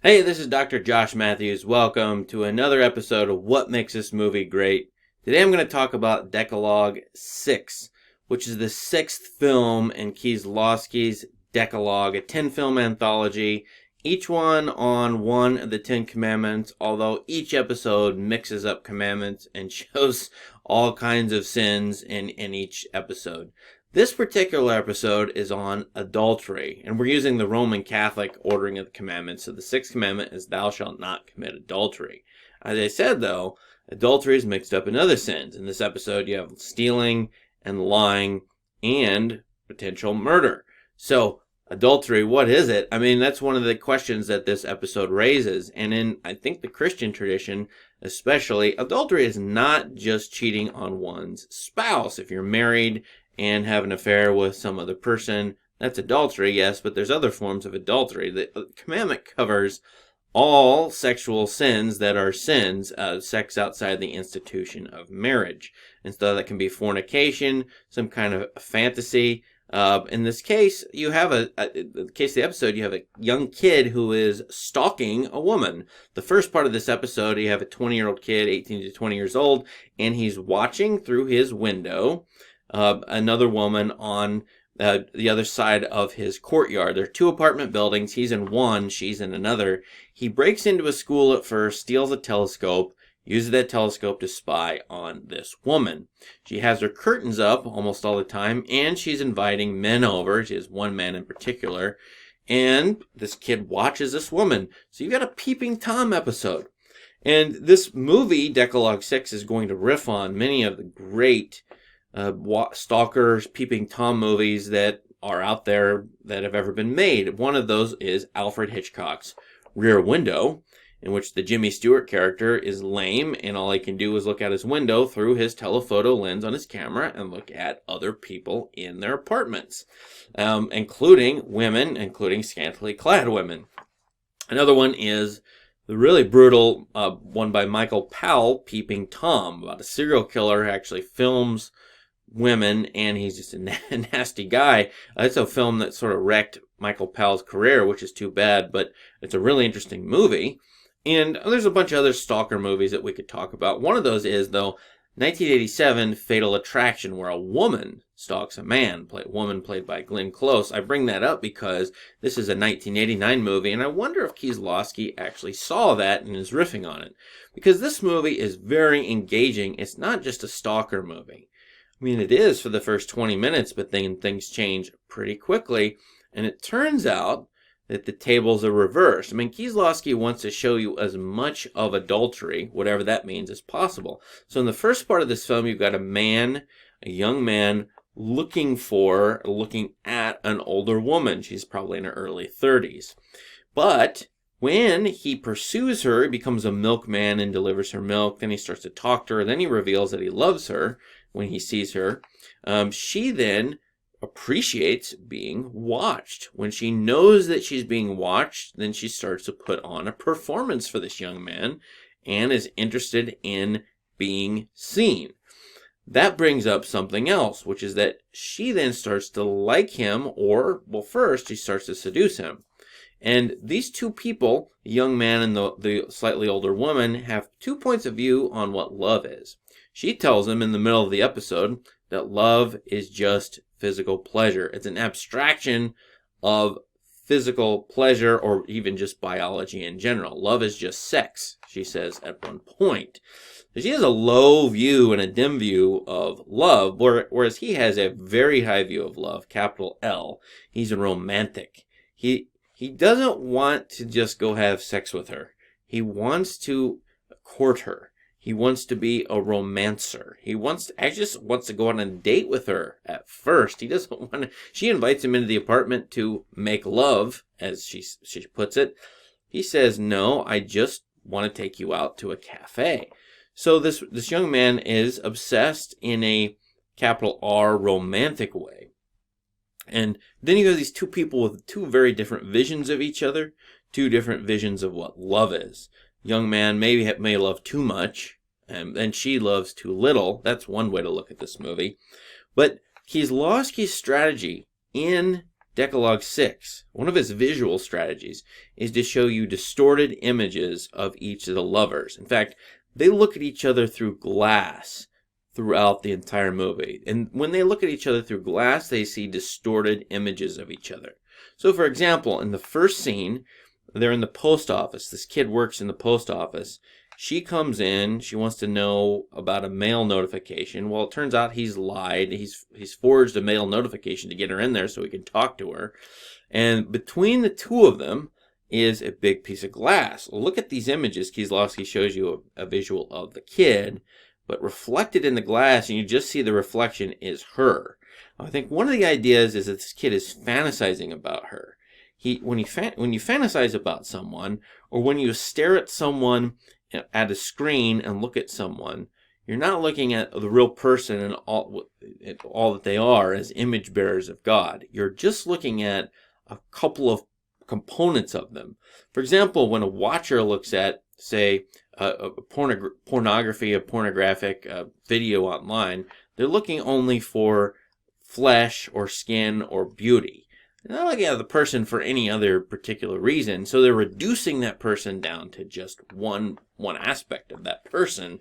Hey, this is Dr. Josh Matthews. Welcome to another episode of What Makes This Movie Great. Today I'm going to talk about Decalogue 6, which is the sixth film in Kieslowski's Decalogue, a 10-film anthology, each one on one of the 10 commandments, although each episode mixes up commandments and shows all kinds of sins in each episode. This particular episode is on adultery, and we're using the Roman Catholic ordering of the commandments. So the sixth commandment is thou shalt not commit adultery. As I said, though, adultery is mixed up in other sins. In this episode, you have stealing and lying and potential murder. So adultery, what is it? I mean, that's one of the questions that this episode raises. And in, I think, the Christian tradition, especially, adultery is not just cheating on one's spouse. If you're married and have an affair with some other person, that's adultery, yes, but there's other forms of adultery. The commandment covers all sexual sins that are sins of sex outside the institution of marriage. And so that can be fornication, some kind of fantasy. In this case, you have in the case of the episode, you have a young kid who is stalking a woman. The first part of this episode, you have a 20-year-old kid, 18 to 20 years old, and he's watching through his window another woman on the other side of his courtyard. There are two apartment buildings. He's in one, she's in another. He breaks into a school at first, steals a telescope, uses that telescope to spy on this woman. She has her curtains up almost all the time, and she's inviting men over. She has one man in particular, and this kid watches this woman. So you've got a peeping Tom episode. And this movie, Decalogue 6, is going to riff on many of the great stalkers, peeping Tom movies that are out there that have ever been made. One of those is Alfred Hitchcock's Rear Window, in which the Jimmy Stewart character is lame and all he can do is look out his window through his telephoto lens on his camera and look at other people in their apartments, including women, including scantily clad women. Another one is the really brutal one by Michael Powell, Peeping Tom, about a serial killer who actually films women, and he's just a nasty guy. It's a film that sort of wrecked Michael Powell's career, which is too bad, but it's a really interesting movie. And there's a bunch of other stalker movies that we could talk about. One of those is, though, 1987 Fatal Attraction, where a woman stalks a man, woman played by Glenn Close. I bring that up because this is a 1989 movie, and I wonder if Kieslowski actually saw that and is riffing on it. Because this movie is very engaging. It's not just a stalker movie. I mean, it is for the first 20 minutes, but then things change pretty quickly, and it turns out that the tables are reversed. I mean, Kieslowski wants to show you as much of adultery, whatever that means, as possible. So in the first part of this film, you've got a young man, looking at an older woman. She's probably in her early 30s. But when he pursues her, he becomes a milkman and delivers her milk. Then he starts to talk to her. Then he reveals that he loves her when he sees her. She then appreciates being watched. When she knows that she's being watched, then she starts to put on a performance for this young man and is interested in being seen. That brings up something else, which is that she then starts to like him, first she starts to seduce him. And these two people, the young man and the slightly older woman, have two points of view on what love is. She tells him in the middle of the episode that love is just physical pleasure. It's an abstraction of physical pleasure or even just biology in general. Love is just sex, she says at one point. So she has a low view and a dim view of love, whereas he has a very high view of love, capital L. He's a romantic. He doesn't want to just go have sex with her. He wants to court her. He wants to be a romancer. He just wants to go on a date with her at first. He doesn't want to. She invites him into the apartment to make love, as she puts it. He says, no, I just want to take you out to a cafe. So this young man is obsessed in a capital R romantic way. And then you have these two people with two very different visions of each other, two different visions of what love is. Young man may love too much, and she loves too little. That's one way to look at this movie. But Kieslowski's strategy in Decalogue 6, one of his visual strategies is to show you distorted images of each of the lovers. In fact, they look at each other through glass throughout the entire movie. And when they look at each other through glass, they see distorted images of each other. So, for example, in the first scene, they're in the post office. This kid works in the post office. She comes in. She wants to know about a mail notification. Well, it turns out he's lied. He's forged a mail notification to get her in there so he can talk to her. And between the two of them is a big piece of glass. Look at these images. Kieslowski shows you a visual of the kid, but reflected in the glass, and you just see the reflection is her. I think one of the ideas is that this kid is fantasizing about her. When you fantasize about someone, or when you stare at someone at a screen and look at someone, you're not looking at the real person and all that they are as image bearers of God. You're just looking at a couple of components of them. For example, when a watcher looks at, say, a pornographic video online, they're looking only for flesh or skin or beauty. They're not looking at the person for any other particular reason, so they're reducing that person down to just one aspect of that person,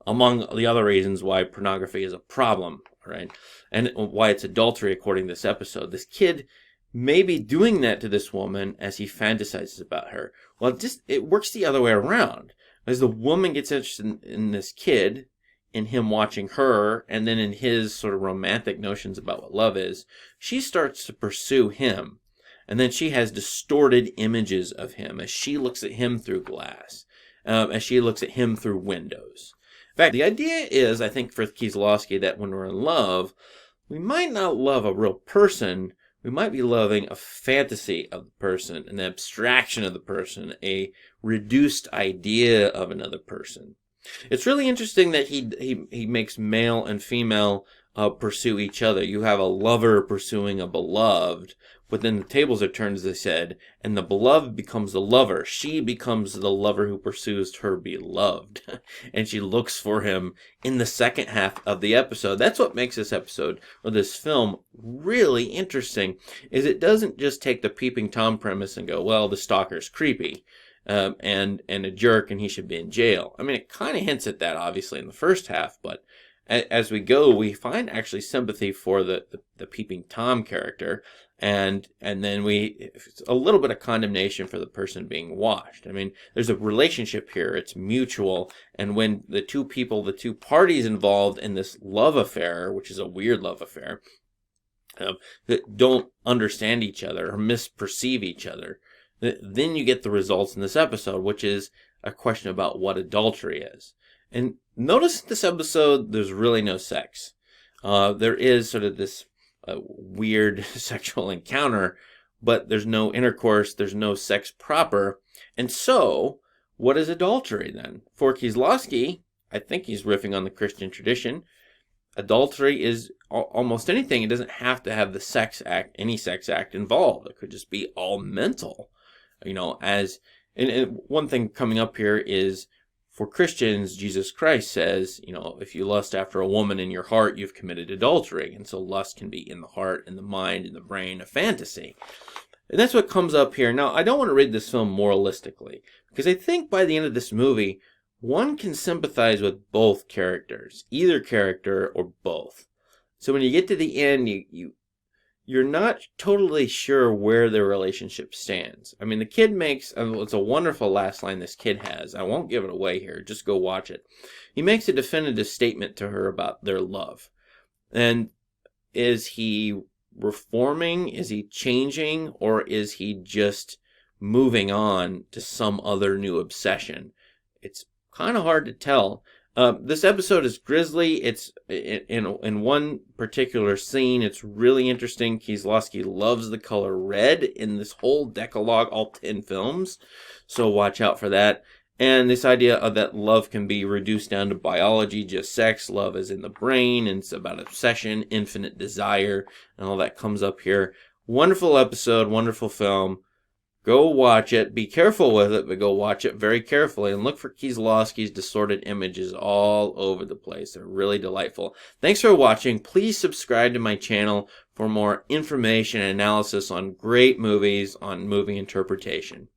among the other reasons why pornography is a problem, right? And why it's adultery, according to this episode. This kid may be doing that to this woman as he fantasizes about her. Well, it works the other way around. As the woman gets interested in this kid, in him watching her, and then in his sort of romantic notions about what love is, she starts to pursue him. And then she has distorted images of him as she looks at him through glass, as she looks at him through windows. In fact, the idea is, I think, for Kieslowski, that when we're in love, we might not love a real person. We might be loving a fantasy of the person, an abstraction of the person, a reduced idea of another person. It's really interesting that he makes male and female pursue each other. You have a lover pursuing a beloved, but then the tables are turned, as I said, and the beloved becomes the lover. She becomes the lover who pursues her beloved, and she looks for him in the second half of the episode. That's what makes this episode, or this film, really interesting, is it doesn't just take the peeping Tom premise and go, well, the stalker's creepy. And a jerk, and he should be in jail. I mean, it kind of hints at that, obviously, in the first half, but as we go, we find actually sympathy for the peeping Tom character, and then a little bit of condemnation for the person being watched. I mean, there's a relationship here. It's mutual, and when the two parties involved in this love affair, which is a weird love affair, that don't understand each other or misperceive each other, then you get the results in this episode, which is a question about what adultery is. And notice in this episode, there's really no sex. There is sort of this weird sexual encounter, but there's no intercourse, there's no sex proper. And so, what is adultery then? For Kieslowski, I think he's riffing on the Christian tradition. Adultery is almost anything. It doesn't have to have any sex act involved. It could just be all mental. And one thing coming up here is, for Christians, Jesus Christ says, if you lust after a woman in your heart, you've committed adultery. And so lust can be in the heart, in the mind, in the brain, a fantasy. And that's what comes up here. Now, I don't want to read this film moralistically, because I think by the end of this movie, one can sympathize with both characters, either character or both. So when you get to the end, you're not totally sure where their relationship stands. I mean, the kid it's a wonderful last line this kid has. I won't give it away here. Just go watch it. He makes a definitive statement to her about their love. And is he reforming? Is he changing? Or is he just moving on to some other new obsession? It's kind of hard to tell. This episode is grisly. It's in one particular scene. It's really interesting. Kieslowski loves the color red in this whole Decalogue, all 10 films. So watch out for that. And this idea of that love can be reduced down to biology, just sex. Love is in the brain, and it's about obsession, infinite desire, and all that comes up here. Wonderful episode, wonderful film. Go watch it. Be careful with it, but go watch it very carefully and look for Kieslowski's distorted images all over the place. They're really delightful. Thanks for watching. Please subscribe to my channel for more information and analysis on great movies, on movie interpretation.